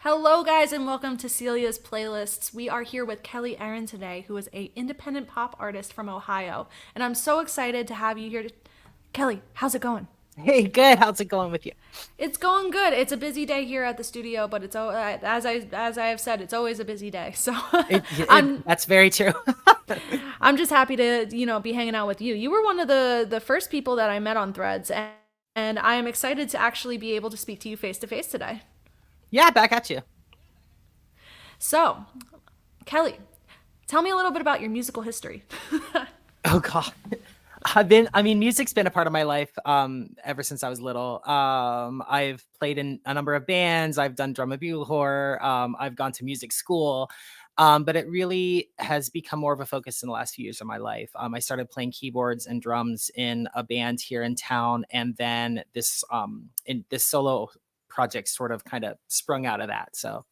Hello, guys, and welcome to Celia's Playlists. We are here with Kelly Eryn today, who is a independent pop artist from Ohio, and I'm so excited to have you here. Kelly, how's it going? Hey, good. How's it going with you? It's going good. It's a busy day here at the studio, but as I have said, it's always a busy day. So I'm That's very true. I'm just happy to be hanging out with you. You were one of the first people that I met on Threads, and I am excited to actually be able to speak to you face to face today. Yeah, back at you. So, Kelly, tell me a little bit about your musical history. Oh God. Music's been a part of my life ever since I was little. I've played in a number of bands, I've done drum and bugle horror, I've gone to music school. But it really has become more of a focus in the last few years of my life. I started playing keyboards and drums in a band here in town, and then this solo project sort of kind of sprung out of that. So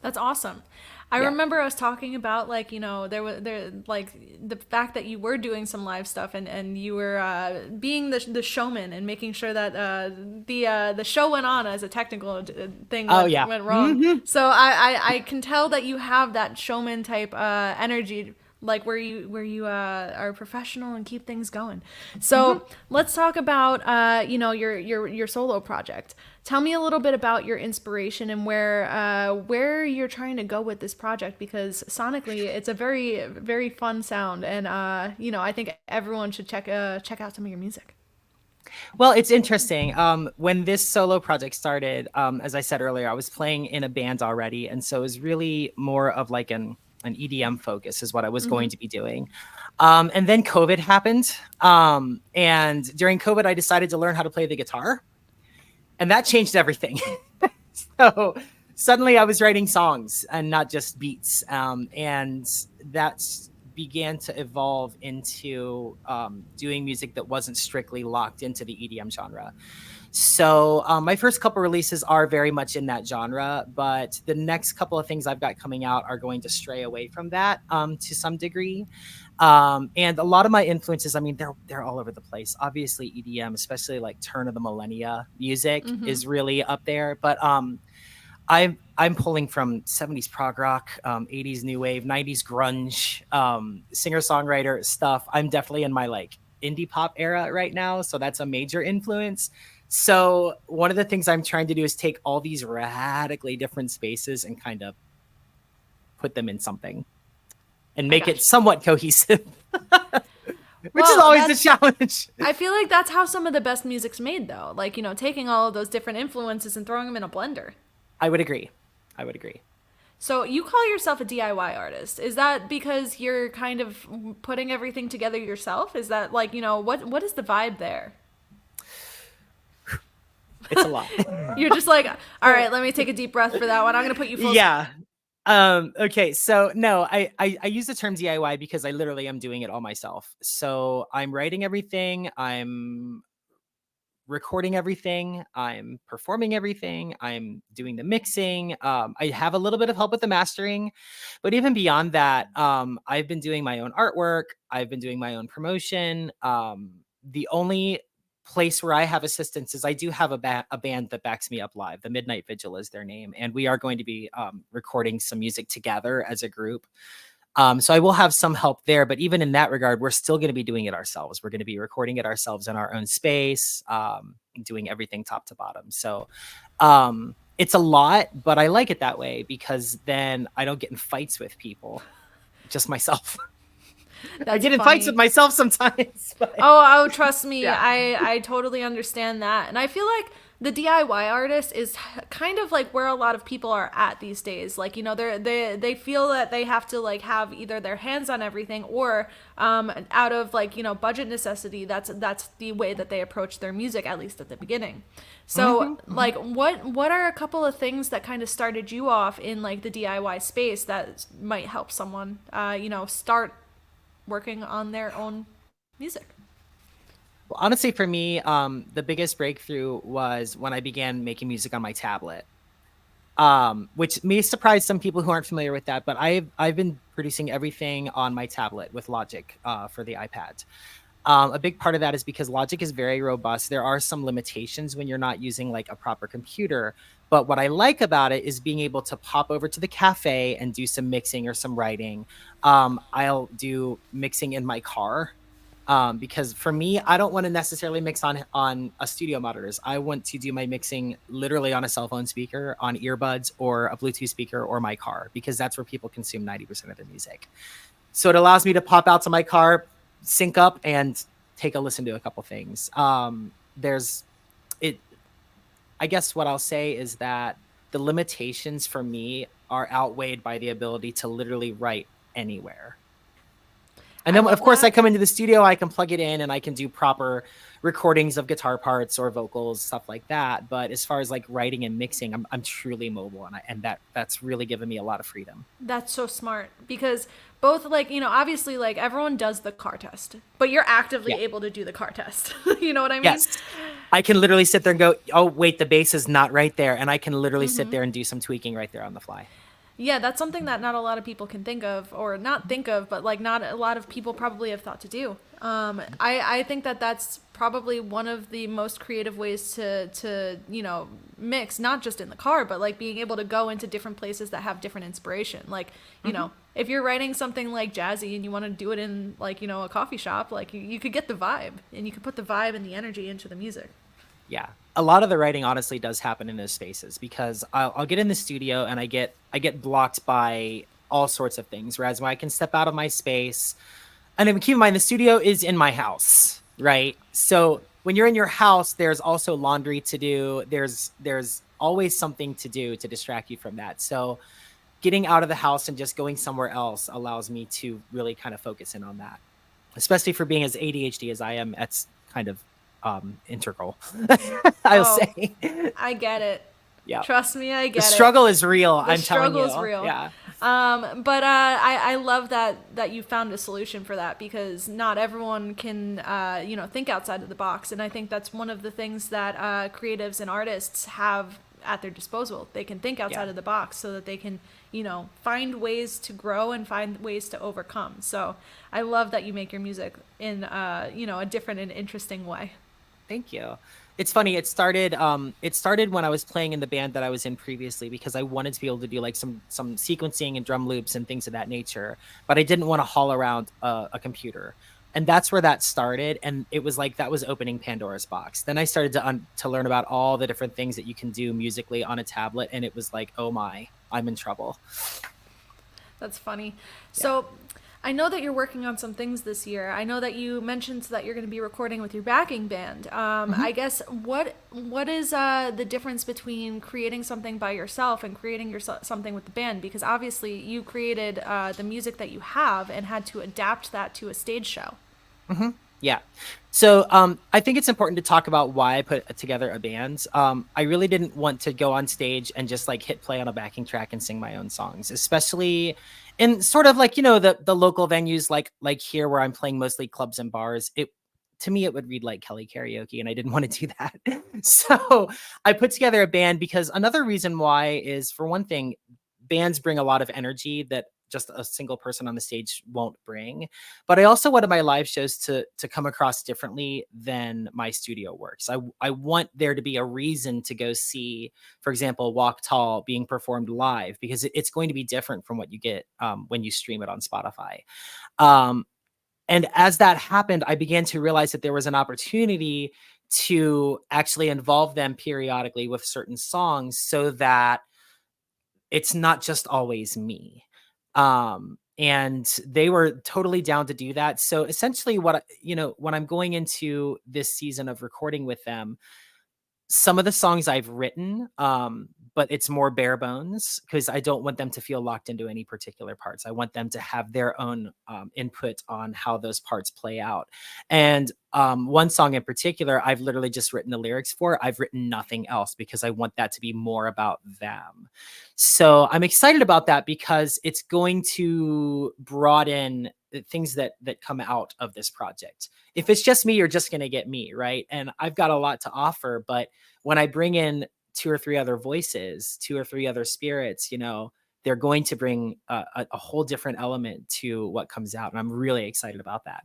That's awesome. I yeah. remember us talking about there like the fact that you were doing some live stuff and you were being the showman and making sure that the show went on as a technical thing Oh went yeah. went wrong. Hmm. So I can tell that you have that showman type energy, like where you are professional and keep things going. Hmm. So let's talk about your solo project. Tell me a little bit about your inspiration and where you're trying to go with this project, because sonically it's a very very fun sound, and I think everyone should check out some of your music. Well, it's interesting. When this solo project started, as I said earlier, I was playing in a band already, and so it was really more of like an EDM focus is what I was going to be doing. And then COVID happened, and during COVID, I decided to learn how to play the guitar, and that changed everything. So suddenly, I was writing songs and not just beats, and that's began to evolve into doing music that wasn't strictly locked into the EDM genre. So my first couple releases are very much in that genre, but the next couple of things I've got coming out are going to stray away from that to some degree. And a lot of my influences, I mean, they're all over the place. Obviously, EDM, especially like turn of the millennia music, is really up there. But I'm pulling from 70s prog rock, 80s new wave, 90s grunge, singer songwriter stuff. I'm definitely in my like indie pop era right now, so that's a major influence. So one of the things I'm trying to do is take all these radically different spaces and kind of put them in something and I make got it you. somewhat cohesive, which is Well, always a that's challenge. I feel like that's how some of the best music's made, though. Like, taking all of those different influences and throwing them in a blender. I would agree. I would agree. So you call yourself a DIY artist. Is that because you're kind of putting everything together yourself? Is that like, what is the vibe there? It's a lot. You're just like, all right, let me take a deep breath for that one. I'm going to put you full. Yeah. Okay, so no, I use the term DIY because I literally am doing it all myself. So I'm writing everything, I'm recording everything, I'm performing everything, I'm doing the mixing. I have a little bit of help with the mastering, but even beyond that, I've been doing my own artwork, I've been doing my own promotion. The only place where I have assistance is I do have a band that backs me up live. The Midnight Vigil is their name, and we are going to be recording some music together as a group. So I will have some help there, but even in that regard, we're still going to be doing it ourselves. We're going to be recording it ourselves in our own space, doing everything top to bottom. So it's a lot, but I like it that way because then I don't get in fights with people, just myself. I That's get in fights with funny. myself sometimes. But Oh, trust me. yeah. I totally understand that. And I feel like the DIY artist is kind of like where a lot of people are at these days. Like, they feel that they have to like have either their hands on everything or out of like, budget necessity, that's the way that they approach their music, at least at the beginning. So, Hmm. like, what are a couple of things that kind of started you off in like the DIY space that might help someone start working on their own music? Well, honestly, for me, the biggest breakthrough was when I began making music on my tablet. Which may surprise some people who aren't familiar with that, but I've been producing everything on my tablet with Logic for the iPad. A big part of that is because Logic is very robust. There are some limitations when you're not using like a proper computer, But what I like about it is being able to pop over to the cafe and do some mixing or some writing. I'll do mixing in my car, because for me, I don't want to necessarily mix on a studio monitors. I want to do my mixing literally on a cell phone speaker, on earbuds, or a Bluetooth speaker, or my car, because that's where people consume 90% of their music. So it allows me to pop out to my car, sync up, and take a listen to a couple things. There's it. I guess what I'll say is that the limitations for me are outweighed by the ability to literally write anywhere. And I then, love of course, I that. come into the studio, I can plug it in and I can do proper recordings of guitar parts or vocals, stuff like that. But as far as like writing and mixing, I'm truly mobile, and that's really given me a lot of freedom. That's so smart because both like, obviously like everyone does the car test, but you're actively Yeah. able to do the car test. You know what I mean? Yes. I can literally sit there and go, oh, wait, the bass is not right there. And I can literally sit there and do some tweaking right there on the fly. Yeah, that's something that not a lot of people can think of, or not think of, but like not a lot of people probably have thought to do. I think that that's probably one of the most creative ways to mix, not just in the car, but like being able to go into different places that have different inspiration. Like, Mm-hmm. if you're writing something like jazzy and you want to do it in like, a coffee shop, like you could get the vibe and you could put the vibe and the energy into the music. Yeah, a lot of the writing honestly does happen in those spaces, because I'll get in the studio and I get blocked by all sorts of things. Whereas when I can step out of my space, and then keep in mind the studio is in my house, right? So when you're in your house, there's also laundry to do. There's always something to do to distract you from that. So getting out of the house and just going somewhere else allows me to really kind of focus in on that, especially for being as ADHD as I am. That's kind of integral. I'll Oh, say. I get it. Yeah. Trust me, I The get it. struggle is real, The I'm telling struggle is you. real. Yeah. But I love that you found a solution for that because not everyone can think outside of the box, and I think that's one of the things that creatives and artists have at their disposal. They can think Yeah. outside of the box so that they can find ways to grow and find ways to overcome. So I love that you make your music in a different and interesting way. Thank you. It's funny. It started when I was playing in the band that I was in previously, because I wanted to be able to do like some sequencing and drum loops and things of that nature, but I didn't want to haul around a computer. And that's where that started, and it was like that was opening Pandora's box. Then I started to learn about all the different things that you can do musically on a tablet, and it was like, oh my, I'm in trouble. That's funny. Yeah. So I know that you're working on some things this year. I know that you mentioned that you're going to be recording with your backing band. Mhm. I guess what is the difference between creating something by yourself and creating something with the band? Because obviously you created the music that you have and had to adapt that to a stage show. Mhm. Yeah. So I think it's important to talk about why I put together a band. I really didn't want to go on stage and just like hit play on a backing track and sing my own songs, especially in sort of like the local venues like here where I'm playing mostly clubs and bars. It to me it would read like Kelly karaoke, and I didn't want to do that. So I put together a band because another reason why is, for one thing, bands bring a lot of energy that just a single person on the stage won't bring. But I also wanted my live shows to come across differently than my studio works. I want there to be a reason to go see, for example, Walk Tall being performed live, because it's going to be different from what you get when you stream it on Spotify. Um, and as that happened, I began to realize that there was an opportunity to actually involve them periodically with certain songs, so that it's not just always me. And they were totally down to do that. So essentially, when I'm going into this season of recording with them, some of the songs I've written, but it's more bare bones, because I don't want them to feel locked into any particular parts. I want them to have their own input on how those parts play out. And one song in particular, I've literally just written the lyrics for. I've written nothing else, because I want that to be more about them. So I'm excited about that, because it's going to broaden the things that come out of this project. If it's just me, you're just going to get me, right? And I've got a lot to offer, but when I bring in two or three other voices, two or three other spirits, they're going to bring a whole different element to what comes out. And I'm really excited about that.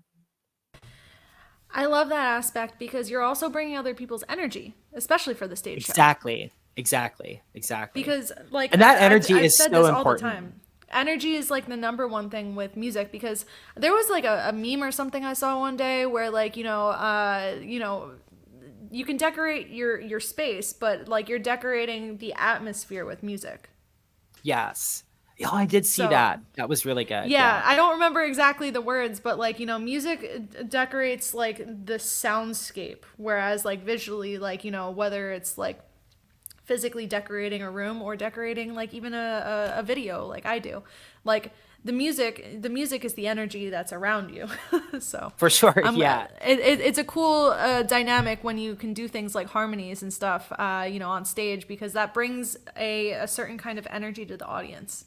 I love that aspect because you're also bringing other people's energy, especially for the stage show. Exactly. Exactly. Because like And that energy I've is said so this all the important. time. Energy is like the number one thing with music, because there was like a meme or something I saw one day where like you can decorate your space, but like you're decorating the atmosphere with music. Yes. Oh, I did see So that. That was really good. yeah, Yeah. I don't remember exactly the words, but like music decorates like the soundscape, whereas like visually, like whether it's like physically decorating a room or decorating like even a video like I do, like the music is the energy that's around you. So For sure. I'm Yeah. it's a cool dynamic when you can do things like harmonies and stuff on stage, because that brings a certain kind of energy to the audience.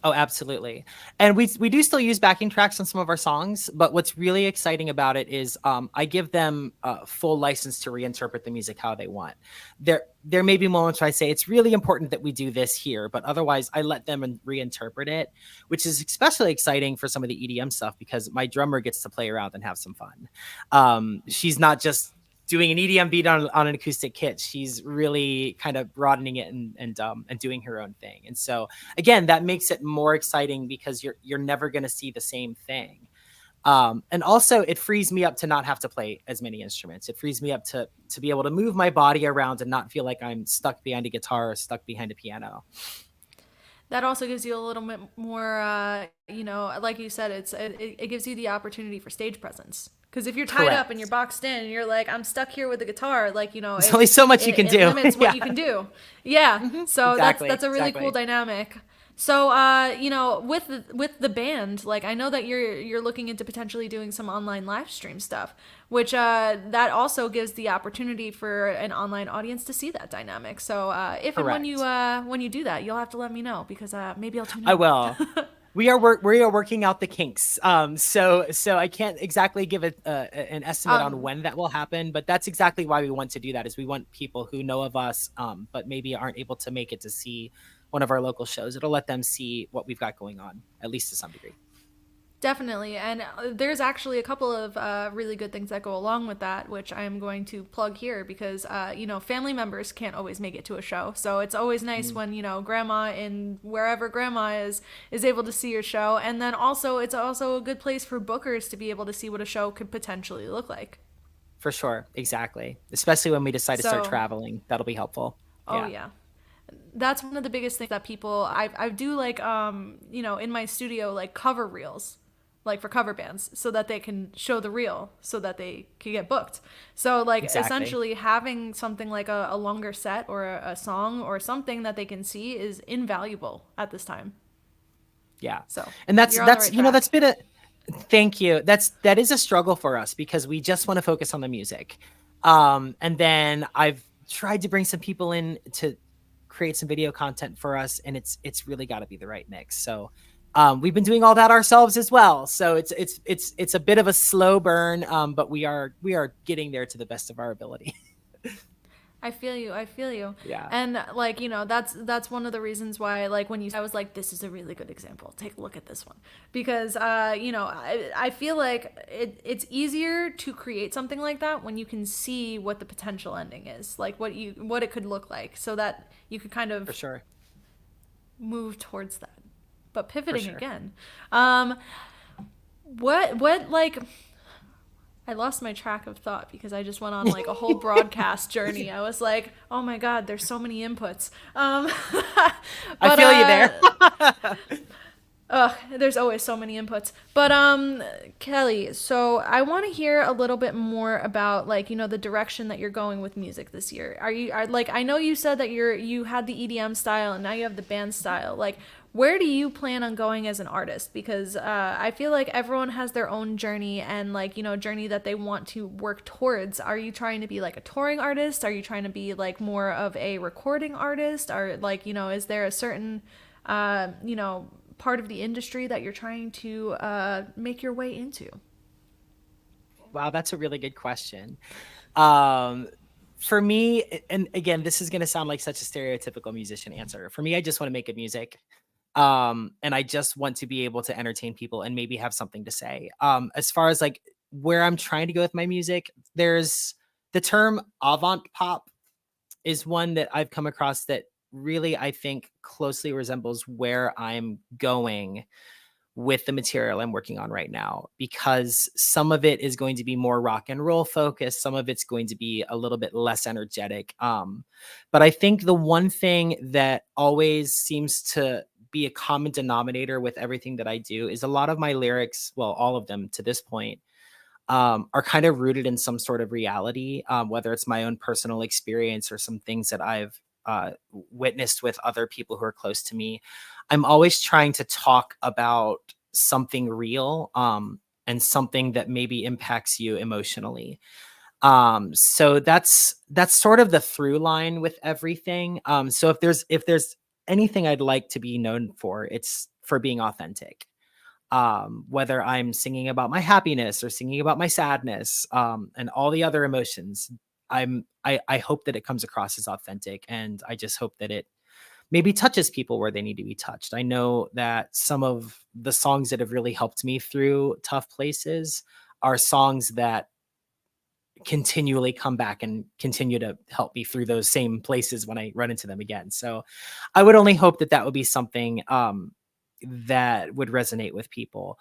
Oh, absolutely. And we do still use backing tracks on some of our songs, but what's really exciting about it is I give them full license to reinterpret the music how they want. There may be moments where I say it's really important that we do this here, but otherwise I let them reinterpret it, which is especially exciting for some of the EDM stuff because my drummer gets to play around and have some fun. She's not just doing an EDM beat on an acoustic kit. She's really kind of broadening it and doing her own thing. And so again, that makes it more exciting because you're never going to see the same thing. And also it frees me up to not have to play as many instruments. It frees me up to be able to move my body around and not feel like I'm stuck behind a guitar or stuck behind a piano. That also gives you a little bit more like you said, it gives you the opportunity for stage presence, because if you're tied up and you're Correct. boxed in and you're like, I'm stuck here with the guitar, like There's only so much you can it do. limits what Yeah. you can do. Yeah, so that's Exactly. a really cool Exactly. dynamic. So with the band, like I know that you're looking into potentially doing some online live stream stuff, which that also gives the opportunity for an online audience to see that dynamic. So if and Correct. when you do that, you'll have to let me know, because maybe I'll tune I in. will. We are working out the kinks. So I can't exactly give an estimate on um, when that will happen, but that's exactly why we want to do that. Is we want people who know of us, but maybe aren't able to make it to see one of our local shows. It'll let them see what we've got going on, at least to some degree. Definitely. And there's actually a couple of really good things that go along with that, which I am going to plug here, because, family members can't always make it to a show. So it's always nice Mm, when, grandma in wherever grandma is able to see your show. And then also, it's also a good place for bookers to be able to see what a show could potentially look like. for sure, exactly. Especially when we decide to start So, traveling, that'll be helpful. oh, Yeah, yeah. That's one of the biggest things that people I do, like in my studio, like cover reels, like for cover bands, so that they can show the reel so that they can get booked. So like exactly. essentially having something like a longer set or a song or something that they can see is invaluable at this time. Yeah, So and that's you're on the that's right you know that's track. been a thank you. That is a struggle for us because we just want to focus on the music. And then I've tried to bring some people in to create some video content for us, and it's really got to be the right mix. So we've been doing all that ourselves as well. So it's a bit of a slow burn, but we are getting there to the best of our ability. I feel you. I feel you. Yeah. And like, that's one of the reasons why, like, when you I was like, this is a really good example. Take a look at this one. Because I feel like it's easier to create something like that when you can see what the potential ending is. Like what it could look like, so that you could kind For of sure. move towards that. But For pivoting sure. again. Um what like I lost my track of thought because I just went on like a whole broadcast journey. I was like, "Oh my god, there's so many inputs." I but feel you there. ugh, there's always so many inputs. But Kelly, so I want to hear a little bit more about, like, the direction that you're going with music this year. Like, I know you said that you had the EDM style and now you have the band style. Like, where do you plan on going as an artist? Because I feel like everyone has their own journey and, like, journey that they want to work towards. Are you trying to be like a touring artist? Are you trying to be like more of a recording artist? Or like, is there a certain part of the industry that you're trying to make your way into? Wow, that's a really good question. Um, for me, and again, this is going to sound like such a stereotypical musician answer. For me, I just want to make good music. And I just want to be able to entertain people and maybe have something to say. As far as like where I'm trying to go with my music, there's the term avant pop is one that I've come across that really, I think, closely resembles where I'm going with the material I'm working on right now, because some of it is going to be more rock and roll focused, some of it's going to be a little bit less energetic. But I think the one thing that always seems to be a common denominator with everything that I do is a lot of my lyrics, well, all of them to this point, are kind of rooted in some sort of reality, whether it's my own personal experience or some things that I've witnessed with other people who are close to me. I'm always trying to talk about something real, and something that maybe impacts you emotionally. So that's sort of the through line with everything. So if there's anything I'd like to be known for, it's for being authentic. Whether I'm singing about my happiness or singing about my sadness, and all the other emotions, I hope that it comes across as authentic, and I just hope that it maybe touches people where they need to be touched. I know that some of the songs that have really helped me through tough places are songs that continually come back and continue to help me through those same places when I run into them again. So I would only hope that that would be something that would resonate with people.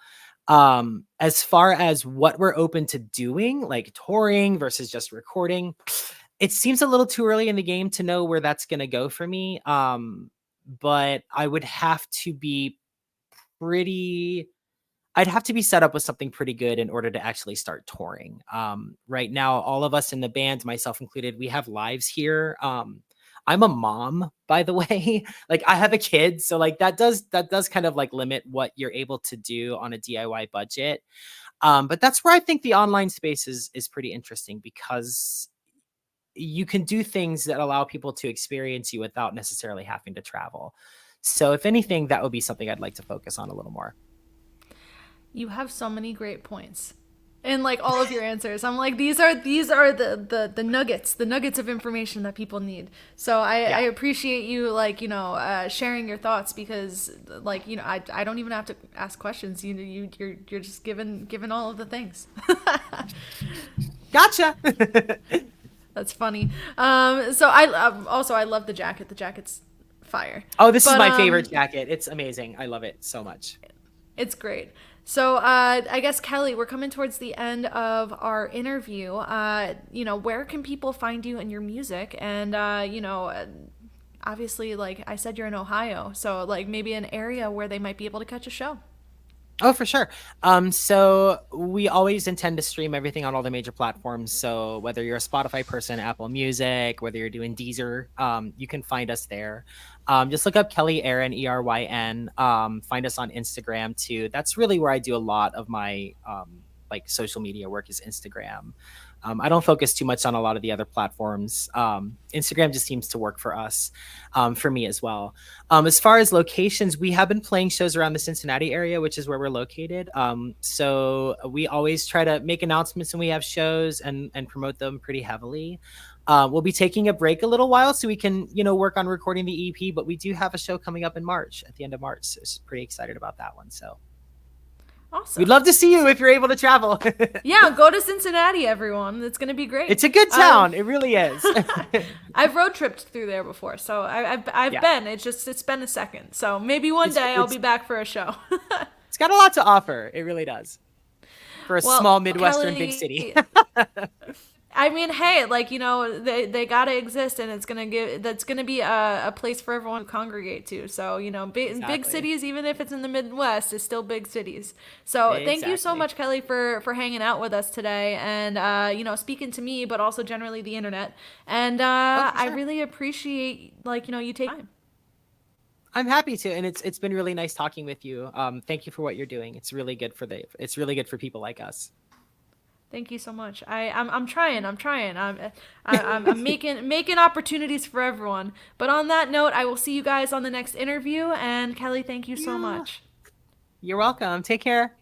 As far as what we're open to doing, like touring versus just recording, it seems a little too early in the game to know where that's going to go for me. But I would have to be pretty I'd have to be set up with something pretty good in order to actually start touring. Right now, all of us in the band, myself included, we have lives here. I'm a mom, by the way. Like I have a kid, so like that does kind of like limit what you're able to do on a DIY budget. But that's where I think the online space is pretty interesting, because you can do things that allow people to experience you without necessarily having to travel. So if anything, that would be something I'd like to focus on a little more. You have so many great points in like all of your answers. I'm like, these are the nuggets of information that people need. So I Yeah. appreciate you, like, sharing your thoughts, because like, I don't even have to ask questions. You're just given all of the things. Gotcha. That's funny. So also I love the jacket. The jacket's fire. Oh, this is But my favorite jacket. It's amazing. I love it so much. it's great. So I guess, Kelly, we're coming towards the end of our interview. Where can people find you and your music? And obviously, like I said, you're in Ohio, so like maybe an area where they might be able to catch a show. Oh, for sure. So we always intend to stream everything on all the major platforms. So whether you're a Spotify person, Apple Music, whether you're doing Deezer, you can find us there. Just look up Kelly Eryn, Eryn. Find us on Instagram too. That's really where I do a lot of my like social media work, is Instagram. I don't focus too much on a lot of the other platforms. Instagram just seems to work for us, for me as well. As far as locations, we have been playing shows around the Cincinnati area, which is where we're located. So we always try to make announcements when we have shows, and promote them pretty heavily. We'll be taking a break a little while so we can, work on recording the EP, but we do have a show coming up in March, at the end of March. So pretty excited about that one. So we'd Awesome. love to see you if you're able to travel. Yeah, go to Cincinnati, everyone. It's gonna be great. It's a good town. It really is. I've road tripped through there before, so I've Yeah. been. It's been a second. So maybe one It's day I'll it's be back for a show. it's got a lot to offer. It really does. For a Well, small Midwestern big city. Kelly, I mean, hey, like, they gotta exist, and that's gonna be a place for everyone to congregate to. So, big Exactly. cities, even if it's in the Midwest, is still big cities. So thank you so Exactly. much, Kelly, for hanging out with us today, and speaking to me, but also generally the internet. And Oh, for I sure. really appreciate, like, you take time. I'm happy to, and it's been really nice talking with you. Thank you for what you're doing. It's really good for people like us. Thank you so much. I'm trying. I'm making opportunities for everyone. But on that note, I will see you guys on the next interview. And Kelly, thank you so Yeah. much. You're welcome. Take care.